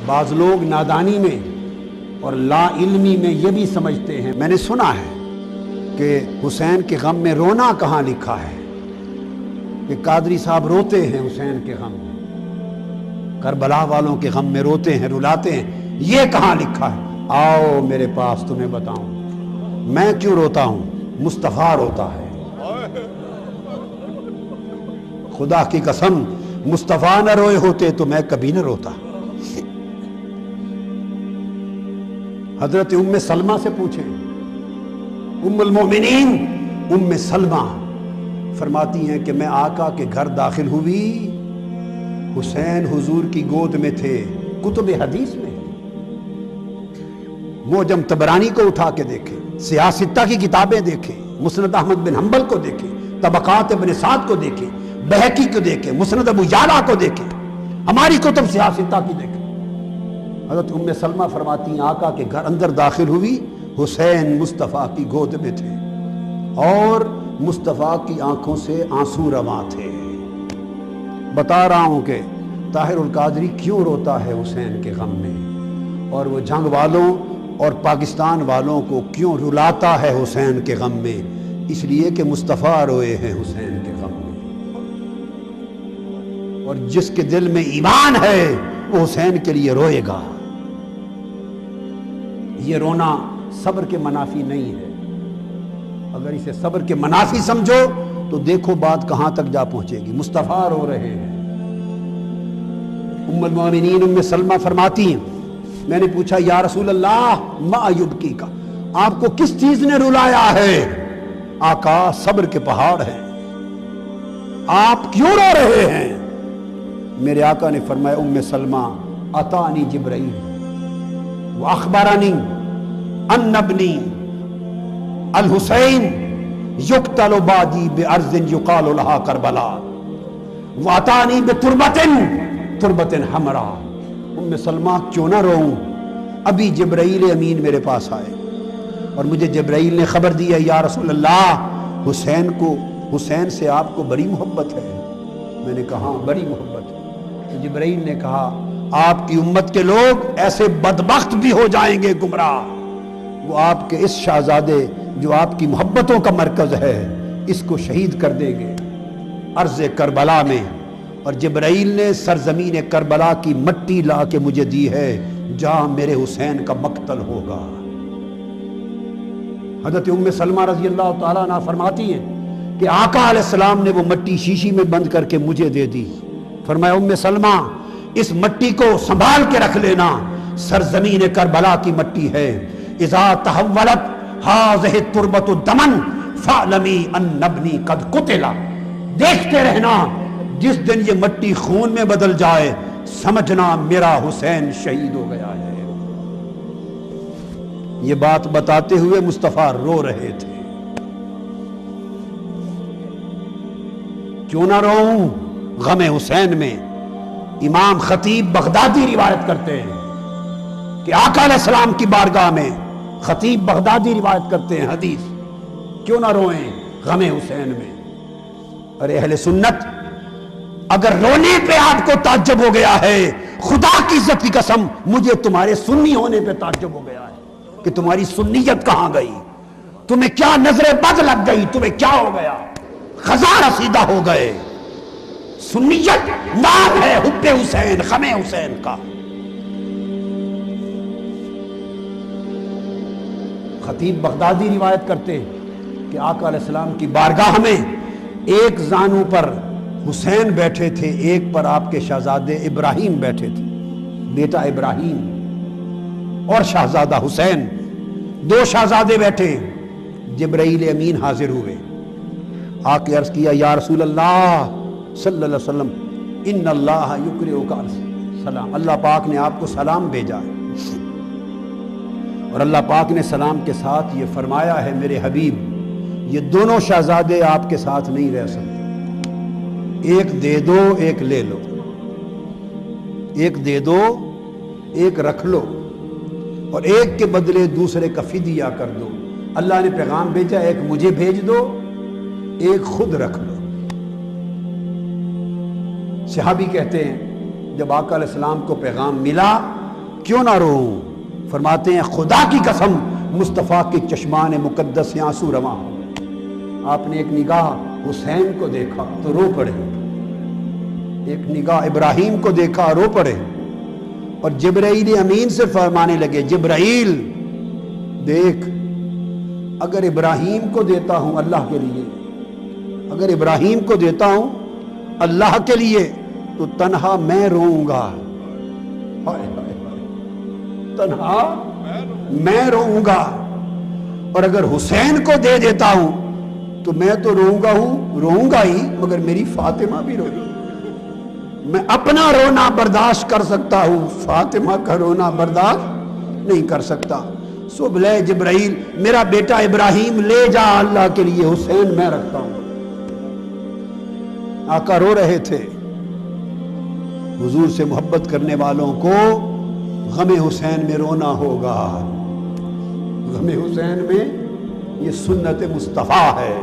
بعض لوگ نادانی میں اور لا علمی میں یہ بھی سمجھتے ہیں، میں نے سنا ہے کہ حسین کے غم میں رونا کہاں لکھا ہے، کہ قادری صاحب روتے ہیں حسین کے غم میں، کربلا والوں کے غم میں روتے ہیں، رلاتے ہیں، یہ کہاں لکھا ہے؟ آؤ میرے پاس تمہیں بتاؤں میں کیوں روتا ہوں۔ مصطفیٰ روتا ہے، خدا کی قسم مصطفیٰ نہ روئے ہوتے تو میں کبھی نہ روتا۔ حضرت ام سلمہ سے پوچھیں، ام المومنین ام سلمہ فرماتی ہیں کہ میں آقا کے گھر داخل ہوئی، حسین حضور کی گود میں تھے۔ کتب حدیث میں معجم طبرانی کو اٹھا کے دیکھیں، سیاستہ کی کتابیں دیکھیں، مسند احمد بن حنبل کو دیکھیں، طبقات ابن سعد کو دیکھیں، بہقی کو دیکھیں، مسند ابو یعلا کو دیکھیں، ہماری کتب سیاستہ کی دیکھیں۔ حضرت ام سلمہ فرماتی ہیں آقا کے گھر اندر داخل ہوئی، حسین مصطفیٰ کی گود میں تھے اور مصطفیٰ کی آنکھوں سے آنسو رواں تھے۔ بتا رہا ہوں کہ طاہر القادری کیوں روتا ہے حسین کے غم میں، اور وہ جنگ والوں اور پاکستان والوں کو کیوں رلاتا ہے حسین کے غم میں، اس لیے کہ مصطفیٰ روئے ہیں حسین کے غم میں، اور جس کے دل میں ایمان ہے وہ حسین کے لیے روئے گا۔ یہ رونا صبر کے منافی نہیں ہے، اگر اسے صبر کے منافی سمجھو تو دیکھو بات کہاں تک جا پہنچے گی۔ مصطفیٰ رو رہے ہیں۔ ام المومنین ام سلمہ فرماتی ہیں میں نے پوچھا یا رسول اللہ ما یبکی کا، آپ کو کس چیز نے رلایا ہے؟ آقا صبر کے پہاڑ ہیں، آپ کیوں رو رہے ہیں؟ میرے آقا نے فرمایا ام سلمہ اتانی جبرائیل واخبرنی ان ابنی الحسین یقتل بعدی بارض یقال لها کربلا واتانی بتربۃ حمراء۔ ام سلمہ کیوں نہ روؤں؟ ابھی جبرائیل امین میرے پاس آئے اور مجھے جبرائیل نے خبر دی ہے یا رسول اللہ حسین سے آپ کو بڑی محبت ہے۔ میں نے کہا بڑی محبت ہے۔ تو جبرائیل نے کہا آپ کی امت کے لوگ ایسے بدبخت بھی ہو جائیں گے گمراہ، وہ آپ کے اس شہزادے جو آپ کی محبتوں کا مرکز ہے اس کو شہید کر دیں گے ارض کربلا میں۔ اور جبرائیل نے سرزمین کربلا کی مٹی لا کے مجھے دی ہے جہاں میرے حسین کا مقتل ہوگا۔ حضرت ام سلمہ رضی اللہ تعالیٰ عنہ فرماتی ہیں کہ آقا علیہ السلام نے وہ مٹی شیشی میں بند کر کے مجھے دے دی۔ فرمایا ام سلمہ اس مٹی کو سنبھال کے رکھ لینا، سرزمین کربلا کی مٹی ہے۔ اذا تحولت هذه التربة دما فاعلمی ان ابنی قد قتل، دیکھتے رہنا جس دن یہ مٹی خون میں بدل جائے سمجھنا میرا حسین شہید ہو گیا ہے۔ یہ بات بتاتے ہوئے مصطفیٰ رو رہے تھے۔ کیوں نہ روؤں غم حسین میں؟ امام خطیب بغدادی روایت کرتے ہیں کہ آقا علیہ السلام کی بارگاہ میں خطیب بغدادی روایت کرتے ہیں حدیث، کیوں نہ روئیں غم حسین میں؟ ارے اہل سنت، اگر رونے پہ آپ کو تعجب ہو گیا ہے، خدا کی عزت کی قسم مجھے تمہارے سنی ہونے پہ تعجب ہو گیا ہے کہ تمہاری سنیت کہاں گئی، تمہیں کیا نظر بد لگ گئی، تمہیں کیا ہو گیا، خزاں رسیدہ ہو گئے۔ سنیت نام ہے حب حسین، غم حسین کا۔ خطیب بغدادی روایت کرتے ہیں کہ آقا علیہ السلام کی بارگاہ میں ایک زانو پر حسین بیٹھے تھے، ایک پر آپ کے شہزادے ابراہیم بیٹھے تھے، بیٹا ابراہیم اور شہزادہ حسین، دو شہزادے بیٹھے۔ جبرائیل امین حاضر ہوئے، آ کے عرض کیا یا رسول اللہ صلی اللہ علیہ وسلم ان اللہ یقرئک السلام، اللہ پاک نے آپ کو سلام بھیجا ہے، اور اللہ پاک نے سلام کے ساتھ یہ فرمایا ہے میرے حبیب یہ دونوں شہزادے آپ کے ساتھ نہیں رہ سکتے، ایک دے دو ایک لے لو، ایک دے دو ایک رکھ لو، اور ایک کے بدلے دوسرے کا فدیہ کر دو۔ اللہ نے پیغام بھیجا ایک مجھے بھیج دو ایک خود رکھ لو۔ صحابی کہتے ہیں جب آقا علیہ السلام کو پیغام ملا کیوں نہ روؤں؟ فرماتے ہیں خدا کی قسم مصطفیٰ کے چشمان مقدس سے آنسو رواں ہو۔ آپ نے ایک نگاہ حسین کو دیکھا تو رو پڑے، ایک نگاہ ابراہیم کو دیکھا رو پڑے، اور جبرائیل امین سے فرمانے لگے جبرائیل دیکھ، اگر ابراہیم کو دیتا ہوں اللہ کے لیے، اگر ابراہیم کو دیتا ہوں اللہ کے لیے تو تنہا میں روؤں گا، ہائے ہائے ہائے، تنہا میں روؤں گا، اور اگر حسین کو دے دیتا ہوں تو میں تو روؤں گا ہی، مگر میری فاطمہ بھی روئے گی۔ میں اپنا رونا برداشت کر سکتا ہوں، فاطمہ کا رونا برداشت نہیں کر سکتا۔ سو بلے جبرائیل میرا بیٹا ابراہیم لے جا اللہ کے لیے، حسین میں رکھتا ہوں۔ آقا رو رہے تھے۔ حضور سے محبت کرنے والوں کو غم حسین میں رونا ہوگا، غم حسین میں، یہ سنت مصطفیٰ ہے۔